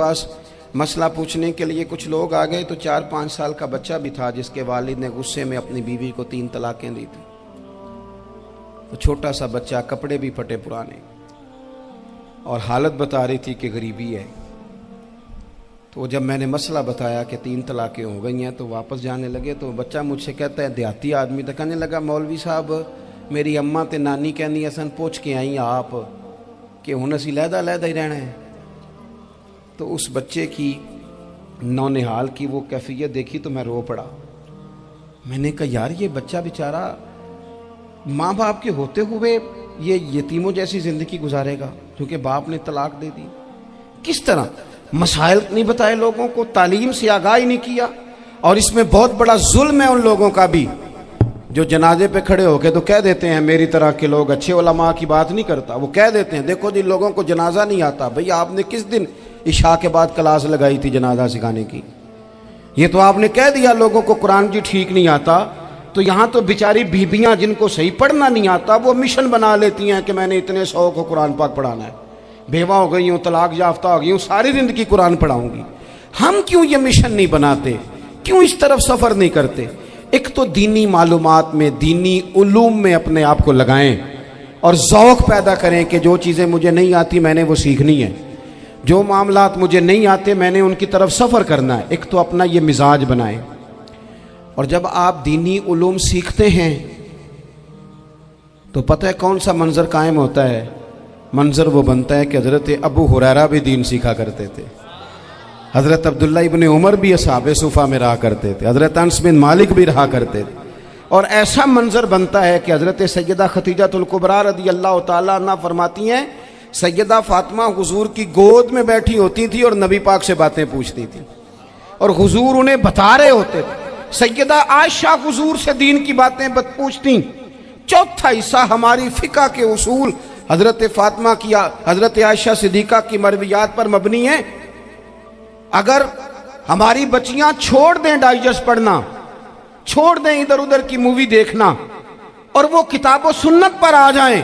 پاس مسئلہ پوچھنے کے لیے کچھ لوگ آ گئے تو 4-5 سال کا بچہ بھی تھا جس کے والد نے غصے میں اپنی بیوی کو 3 طلاقیں دی تھی. تو چھوٹا سا بچہ، کپڑے بھی پھٹے پرانے، اور حالت بتا رہی تھی کہ غریبی ہے. تو جب میں نے مسئلہ بتایا کہ 3 طلاقیں ہو گئی ہیں تو واپس جانے لگے، تو بچہ مجھ سے کہتا ہے، دیہاتی آدمی تو کہنے لگا، مولوی صاحب میری اماں تے نانی کہنی اسن پوچھ کے آئی آپ کہ ہن اسی لہدا لہدا ہی رہنا ہے. تو اس بچے کی نونہال کی وہ کیفیت دیکھی تو میں رو پڑا. میں نے کہا یار یہ بچہ بیچارہ ماں باپ کے ہوتے ہوئے یہ یتیموں جیسی زندگی گزارے گا کیونکہ باپ نے طلاق دے دی. کس طرح مسائل نہیں بتائے لوگوں کو، تعلیم سے آگاہی نہیں کیا. اور اس میں بہت بڑا ظلم ہے ان لوگوں کا بھی جو جنازے پہ کھڑے ہو کے تو کہہ دیتے ہیں، میری طرح کے لوگ اچھے علماء کی بات نہیں کرتا، وہ کہہ دیتے ہیں دیکھو جن لوگوں کو جنازہ نہیں آتا. بھئی آپ نے کس دن عشاء کے بعد کلاس لگائی تھی جنازہ سکھانے کی؟ یہ تو آپ نے کہہ دیا لوگوں کو قرآن جی ٹھیک نہیں آتا. تو یہاں تو بیچاری بیبیاں جن کو صحیح پڑھنا نہیں آتا وہ مشن بنا لیتی ہیں کہ میں نے اتنے 100 کو قرآن پاک پڑھانا ہے، بیوہ ہو گئی ہوں، طلاق یافتہ ہو گئی ہوں، ساری زندگی قرآن پڑھاؤں گی. ہم کیوں یہ مشن نہیں بناتے؟ کیوں اس طرف سفر نہیں کرتے؟ ایک تو دینی معلومات میں، دینی علوم میں اپنے آپ کو لگائیں اور ذوق پیدا کریں کہ جو چیزیں مجھے نہیں آتی میں نے وہ سیکھنی ہے، جو معاملات مجھے نہیں آتے میں نے ان کی طرف سفر کرنا ہے. ایک تو اپنا یہ مزاج بنائیں. اور جب آپ دینی علوم سیکھتے ہیں تو پتہ ہے کون سا منظر قائم ہوتا ہے؟ منظر وہ بنتا ہے کہ حضرت ابو ہریرہ بھی دین سیکھا کرتے تھے، حضرت عبداللہ ابن عمر بھی اصحاب صفہ میں رہا کرتے تھے، حضرت انس بن مالک بھی رہا کرتے تھے. اور ایسا منظر بنتا ہے کہ حضرت سیدہ خدیجہ الکبریٰ رضی اللہ تعالیٰ عنہ فرماتی ہیں سیدہ فاطمہ حضور کی گود میں بیٹھی ہوتی تھی اور نبی پاک سے باتیں پوچھتی تھی اور حضور انہیں بتا رہے ہوتے تھے. سیدہ عائشہ حضور سے دین کی باتیں پوچھتی. چوتھا حصہ ہماری فقہ کے اصول حضرت فاطمہ کی، حضرت عائشہ صدیقہ کی مرویات پر مبنی ہیں. اگر ہماری بچیاں چھوڑ دیں ڈائجسٹ پڑھنا، چھوڑ دیں ادھر ادھر کی مووی دیکھنا اور وہ کتاب و سنت پر آ جائیں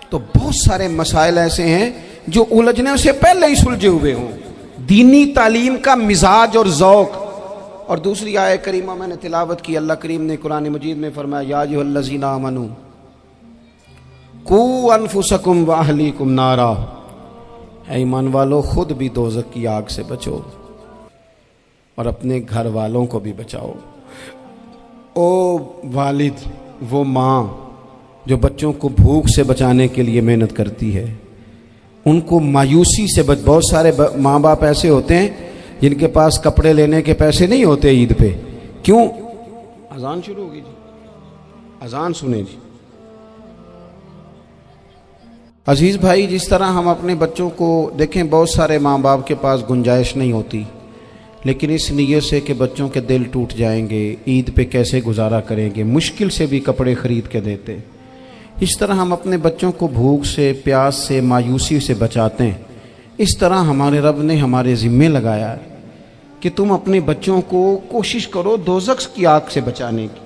تو بہت سارے مسائل ایسے ہیں جو الجھنے سے پہلے ہی سلجھے ہوئے ہوں. دینی تعلیم کا مزاج اور ذوق. اور دوسری آیہ کریمہ میں نے تلاوت کی، اللہ کریم نے قرآن مجید میں فرمایا یا ایھا الذین آمنوا قوا انفسکم واہلیکم نارا، اے ایمان والو خود بھی دوزخ کی آگ سے بچو اور اپنے گھر والوں کو بھی بچاؤ. او والد، وہ ماں جو بچوں کو بھوک سے بچانے کے لیے محنت کرتی ہے، ان کو مایوسی سے بہت سارے ماں باپ ایسے ہوتے ہیں جن کے پاس کپڑے لینے کے پیسے نہیں ہوتے عید پہ. کیوں؟ اذان شروع ہوگی جی، اذان سنیں جی. عزیز بھائی، جس طرح ہم اپنے بچوں کو دیکھیں، بہت سارے ماں باپ کے پاس گنجائش نہیں ہوتی، لیکن اس نیت سے کہ بچوں کے دل ٹوٹ جائیں گے، عید پہ کیسے گزارا کریں گے، مشکل سے بھی کپڑے خرید کے دیتے. اس طرح ہم اپنے بچوں کو بھوک سے، پیاس سے، مایوسی سے بچاتے ہیں. اس طرح ہمارے رب نے ہمارے ذمے لگایا ہے کہ تم اپنے بچوں کو کوشش کرو دوزخ کی آگ سے بچانے کی.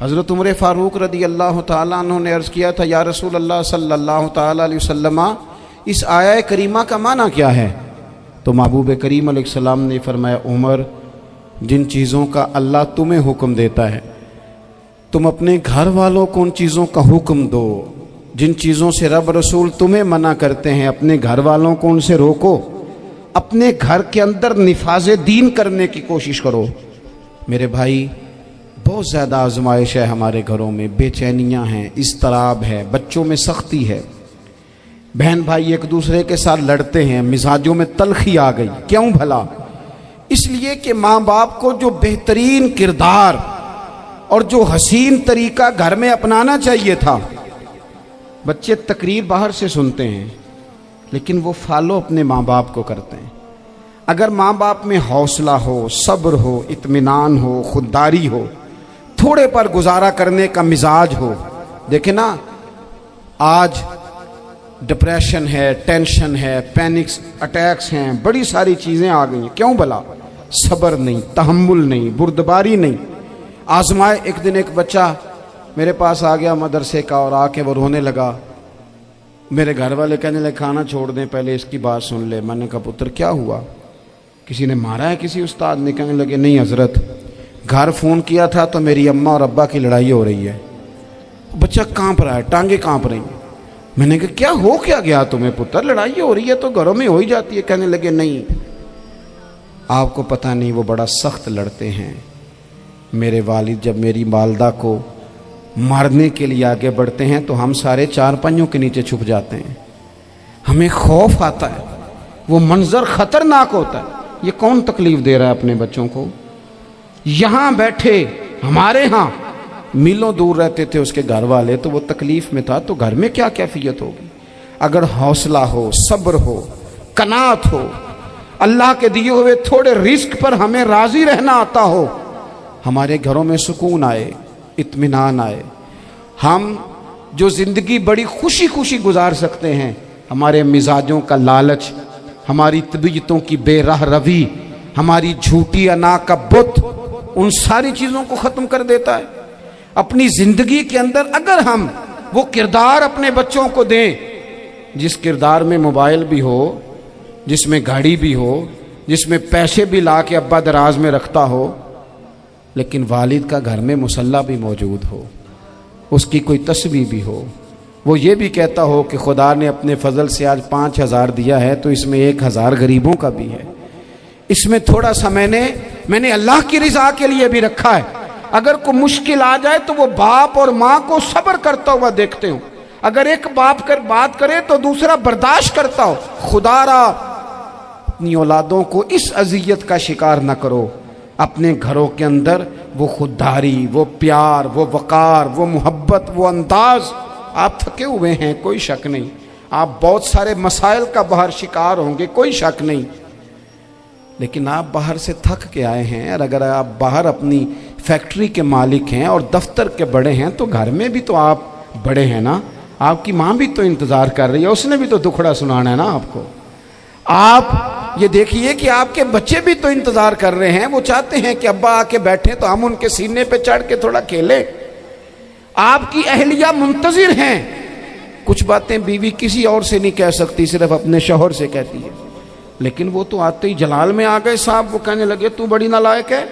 حضرت عمر فاروق رضی اللہ تعالیٰ عنہ نے عرض کیا تھا یا رسول اللہ صلی اللہ تعالیٰ علیہ وسلم، اس آیہ کریمہ کا معنی کیا ہے؟ تو محبوب کریم علیہ السلام نے فرمایا عمر، جن چیزوں کا اللہ تمہیں حکم دیتا ہے تم اپنے گھر والوں کو ان چیزوں کا حکم دو. جن چیزوں سے رب رسول تمہیں منع کرتے ہیں اپنے گھر والوں کو ان سے روکو. اپنے گھر کے اندر نفاذ دین کرنے کی کوشش کرو. میرے بھائی، بہت زیادہ آزمائش ہے ہمارے گھروں میں، بے چینیاں ہیں، اضطراب ہے، بچوں میں سختی ہے، بہن بھائی ایک دوسرے کے ساتھ لڑتے ہیں، مزاجوں میں تلخی آ گئی. کیوں بھلا؟ اس لیے کہ ماں باپ کو جو بہترین کردار اور جو حسین طریقہ گھر میں اپنانا چاہیے تھا، بچے تقریر باہر سے سنتے ہیں لیکن وہ فالو اپنے ماں باپ کو کرتے ہیں. اگر ماں باپ میں حوصلہ ہو، صبر ہو، اطمینان ہو، خودداری ہو، تھوڑے پر گزارا کرنے کا مزاج ہو. دیکھیں نا، آج ڈپریشن ہے، ٹینشن ہے، پینکس اٹیکس ہیں، بڑی ساری چیزیں آ گئی ہیں. کیوں بھلا؟ صبر نہیں، تحمل نہیں، بردباری نہیں. آزمائے. ایک دن ایک بچہ میرے پاس آ گیا مدرسے کا اور آ کے وہ رونے لگا. میرے گھر والے کہنے لگے کھانا چھوڑ دیں، پہلے اس کی بات سن لے۔ میں نے کہا پتر کیا ہوا، کسی نے مارا ہے کسی استاد نے؟ کہنے لگے نہیں حضرت، گھر فون کیا تھا تو میری اماں اور ابا کی لڑائی ہو رہی ہے۔ بچہ کانپ رہا ہے، ٹانگیں کانپ رہی ہیں۔ میں نے کہا کیا ہو کیا گیا تمہیں پتر، لڑائی ہو رہی ہے تو گھروں میں ہو ہی جاتی ہے۔ کہنے لگے نہیں آپ کو پتہ نہیں، وہ بڑا سخت لڑتے ہیں۔ میرے والد جب میری والدہ کو مارنے کے لیے آگے بڑھتے ہیں تو ہم سارے چارپائیوں کے نیچے چھپ جاتے ہیں، ہمیں خوف آتا ہے، وہ منظر خطرناک ہوتا ہے۔ یہ کون تکلیف دے رہا ہے اپنے بچوں کو؟ یہاں بیٹھے ہمارے ہاں میلوں دور رہتے تھے اس کے گھر والے، تو وہ تکلیف میں تھا، تو گھر میں کیا کیفیت ہوگی؟ اگر حوصلہ ہو، صبر ہو، قناعت ہو، اللہ کے دیے ہوئے تھوڑے رزق پر ہمیں راضی رہنا آتا ہو، ہمارے گھروں میں سکون آئے، اطمینان آئے، ہم جو زندگی بڑی خوشی خوشی گزار سکتے ہیں۔ ہمارے مزاجوں کا لالچ، ہماری طبیعتوں کی بے راہ روی، ہماری جھوٹی انا کا بت، ان ساری چیزوں کو ختم کر دیتا ہے۔ اپنی زندگی کے اندر اگر ہم وہ کردار اپنے بچوں کو دیں جس کردار میں موبائل بھی ہو، جس میں گاڑی بھی ہو، جس میں پیسے بھی لا کے ابا دراز میں رکھتا ہو، لیکن والد کا گھر میں مصلی بھی موجود ہو، اس کی کوئی تسبیح بھی ہو، وہ یہ بھی کہتا ہو کہ خدا نے اپنے فضل سے آج 5,000 دیا ہے تو اس میں 1,000 غریبوں کا بھی ہے، اس میں تھوڑا سا میں نے اللہ کی رضا کے لیے بھی رکھا ہے۔ اگر کوئی مشکل آ جائے تو وہ باپ اور ماں کو صبر کرتا ہوا دیکھتے ہوں، اگر ایک باپ کر بات کرے تو دوسرا برداشت کرتا ہو۔ خدا را اپنی اولادوں کو اس اذیت کا شکار نہ کرو۔ اپنے گھروں کے اندر وہ خودداری، وہ پیار، وہ وقار، وہ محبت، وہ انداز۔ آپ تھکے ہوئے ہیں کوئی شک نہیں، آپ بہت سارے مسائل کا باہر شکار ہوں گے کوئی شک نہیں، لیکن آپ باہر سے تھک کے آئے ہیں، اور اگر آپ باہر اپنی فیکٹری کے مالک ہیں اور دفتر کے بڑے ہیں تو گھر میں بھی تو آپ بڑے ہیں نا۔ آپ کی ماں بھی تو انتظار کر رہی ہے، اس نے بھی تو دکھڑا سنانا ہے نا آپ کو۔ آپ یہ دیکھیے کہ آپ کے بچے بھی تو انتظار کر رہے ہیں، وہ چاہتے ہیں کہ ابا آ کے بیٹھیں تو ہم ان کے سینے پہ چڑھ کے تھوڑا کھیلیں۔ آپ کی اہلیہ منتظر ہیں، کچھ باتیں بیوی کسی اور سے نہیں کہہ سکتی، صرف اپنے شوہر سے کہتی ہے، لیکن وہ تو آتے ہی جلال میں آ گئے صاحب، وہ کہنے لگے تو بڑی نالائق ہے،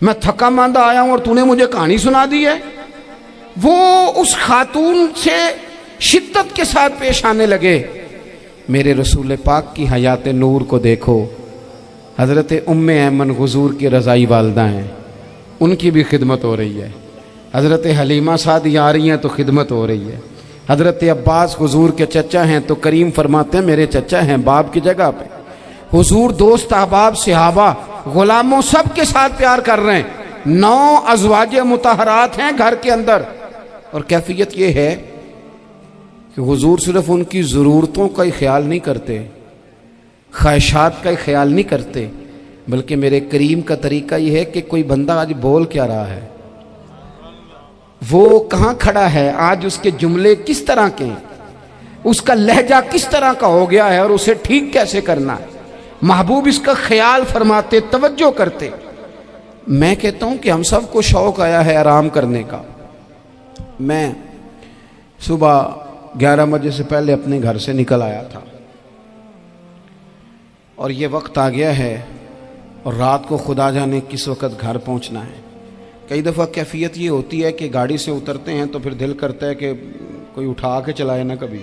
میں تھکا ماندہ آیا ہوں اور تو نے مجھے کہانی سنا دی ہے۔ وہ اس خاتون سے شدت کے ساتھ پیش آنے لگے۔ میرے رسول پاک کی حیات نور کو دیکھو، حضرت ام ایمن حضور کی رضائی والدہ ہیں، ان کی بھی خدمت ہو رہی ہے، حضرت حلیمہ سعدیہ آ رہی ہیں تو خدمت ہو رہی ہے، حضرت عباس حضور کے چچا ہیں تو کریم فرماتے ہیں میرے چچا ہیں باپ کی جگہ پہ۔ حضور دوست احباب صحابہ غلاموں سب کے ساتھ پیار کر رہے ہیں، 9 ازواج مطہرات ہیں گھر کے اندر، اور کیفیت یہ ہے کہ حضور صرف ان کی ضرورتوں کا ہی خیال نہیں کرتے، خواہشات کا ہی خیال نہیں کرتے، بلکہ میرے کریم کا طریقہ یہ ہے کہ کوئی بندہ آج بول کیا رہا ہے، وہ کہاں کھڑا ہے آج، اس کے جملے کس طرح کے ہیں، اس کا لہجہ کس طرح کا ہو گیا ہے اور اسے ٹھیک کیسے کرنا ہے، محبوب اس کا خیال فرماتے، توجہ کرتے۔ میں کہتا ہوں کہ ہم سب کو شوق آیا ہے آرام کرنے کا۔ میں صبح 11 بجے سے پہلے اپنے گھر سے نکل آیا تھا، اور یہ وقت آ گیا ہے اور رات کو خدا جانے کس وقت گھر پہنچنا ہے۔ کئی دفعہ کیفیت یہ ہوتی ہے کہ گاڑی سے اترتے ہیں تو پھر دل کرتا ہے کہ کوئی اٹھا کے چلائے نہ کبھی۔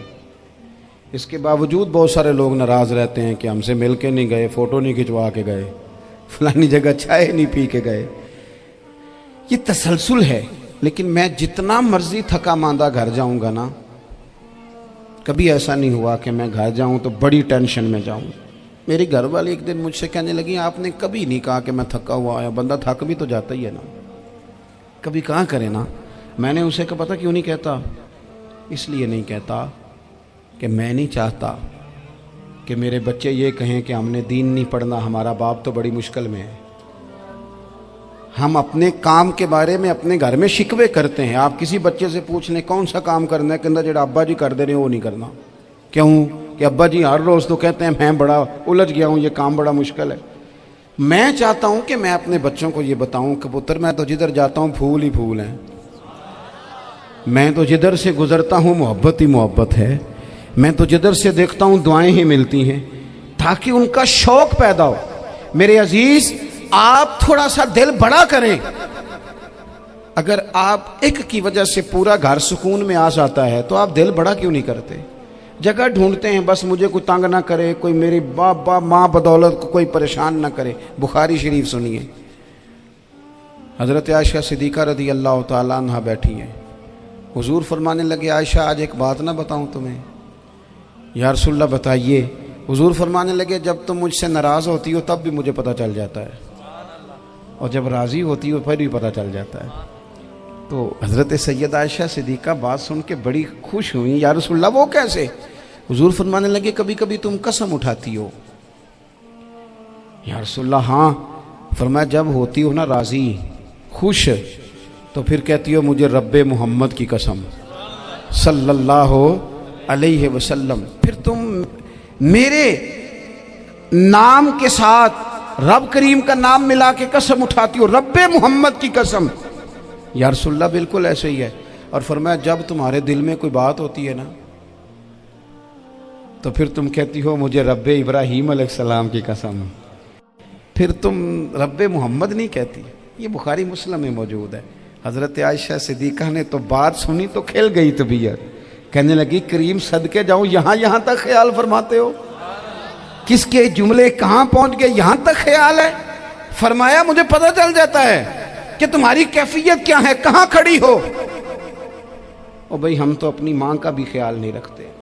اس کے باوجود بہت سارے لوگ ناراض رہتے ہیں کہ ہم سے مل کے نہیں گئے، فوٹو نہیں کھنچوا کے گئے، فلانی جگہ چائے نہیں پی کے گئے۔ یہ تسلسل ہے، لیکن میں جتنا مرضی تھکا ماندہ گھر جاؤں گا نا، کبھی ایسا نہیں ہوا کہ میں گھر جاؤں تو بڑی ٹینشن میں جاؤں۔ میری گھر والی ایک دن مجھ سے کہنے لگی آپ نے کبھی نہیں کہا کہ میں تھکا ہوا آیا، بندہ تھک بھی تو جاتا ہی ہے نا، کبھی کہاں کرے نا۔ میں نے اسے کہا پتہ کیوں نہیں کہتا، اس لیے نہیں کہتا کہ میں نہیں چاہتا کہ میرے بچے یہ کہیں کہ ہم نے دین نہیں پڑھنا، ہمارا باپ تو بڑی مشکل میں ہے۔ ہم اپنے کام کے بارے میں اپنے گھر میں شکوے کرتے ہیں۔ آپ کسی بچے سے پوچھ لیں کون سا کام کرنا ہے، کہ جڑا ابا جی کر دے رہے ہیں وہ نہیں کرنا۔ کیوں کہ ابا جی ہر روز تو کہتے ہیں میں بڑا الجھ گیا ہوں، یہ کام بڑا مشکل ہے۔ میں چاہتا ہوں کہ میں اپنے بچوں کو یہ بتاؤں کہ پتر میں تو جدھر جاتا ہوں پھول ہی پھول ہیں، میں تو جدھر سے گزرتا ہوں محبت ہی محبت ہے، میں تو جدھر سے دیکھتا ہوں دعائیں ہی ملتی ہیں، تاکہ ان کا شوق پیدا ہو۔ میرے عزیز، آپ تھوڑا سا دل بڑا کریں۔ اگر آپ ایک کی وجہ سے پورا گھر سکون میں آ جاتا ہے تو آپ دل بڑا کیوں نہیں کرتے؟ جگہ ڈھونڈتے ہیں بس مجھے کوئی تنگ نہ کرے، کوئی میری باپ ماں بدولت کو کوئی پریشان نہ کرے۔ بخاری شریف سنیے، حضرت عائشہ صدیقہ رضی اللہ تعالیٰ عنہ بیٹھی ہیں، حضور فرمانے لگے عائشہ آج ایک بات نہ بتاؤں تمہیں؟ یا رسول اللہ بتائیے۔ حضور فرمانے لگے جب تم مجھ سے ناراض ہوتی ہو تب بھی مجھے پتہ چل جاتا ہے، اور جب راضی ہوتی ہو پھر بھی پتہ چل جاتا ہے۔ تو حضرت سیدہ عائشہ صدیقہ بات سن کے بڑی خوش ہوئیں، یا رسول اللہ وہ کیسے؟ حضور فرمانے لگے کبھی کبھی تم قسم اٹھاتی ہو۔ یا رسول اللہ ہاں۔ فرمایا جب ہوتی ہو نا راضی، خوش، تو پھر کہتی ہو مجھے رب محمد کی قسم صلی اللہ علیہ وسلم، پھر تم میرے نام کے ساتھ رب کریم کا نام ملا کے قسم اٹھاتی ہو، رب محمد کی قسم۔ یا رسول اللہ بالکل ایسے ہی ہے۔ اور فرمایا جب تمہارے دل میں کوئی بات ہوتی ہے نا تو پھر تم کہتی ہو مجھے رب ابراہیم علیہ السلام کی قسم، پھر تم رب محمد نہیں کہتی۔ یہ بخاری مسلم میں موجود ہے۔ حضرت عائشہ صدیقہ نے تو بات سنی تو کھل گئی طبیعت، کہنے لگی کریم صدقے جاؤں، یہاں تک خیال فرماتے ہو؟ کس کے جملے کہاں پہنچ گئے، یہاں تک خیال ہے؟ فرمایا مجھے پتہ چل جاتا ہے کہ تمہاری کیفیت کیا ہے، کہاں کھڑی ہو۔ اور بھئی ہم تو اپنی ماں کا بھی خیال نہیں رکھتے۔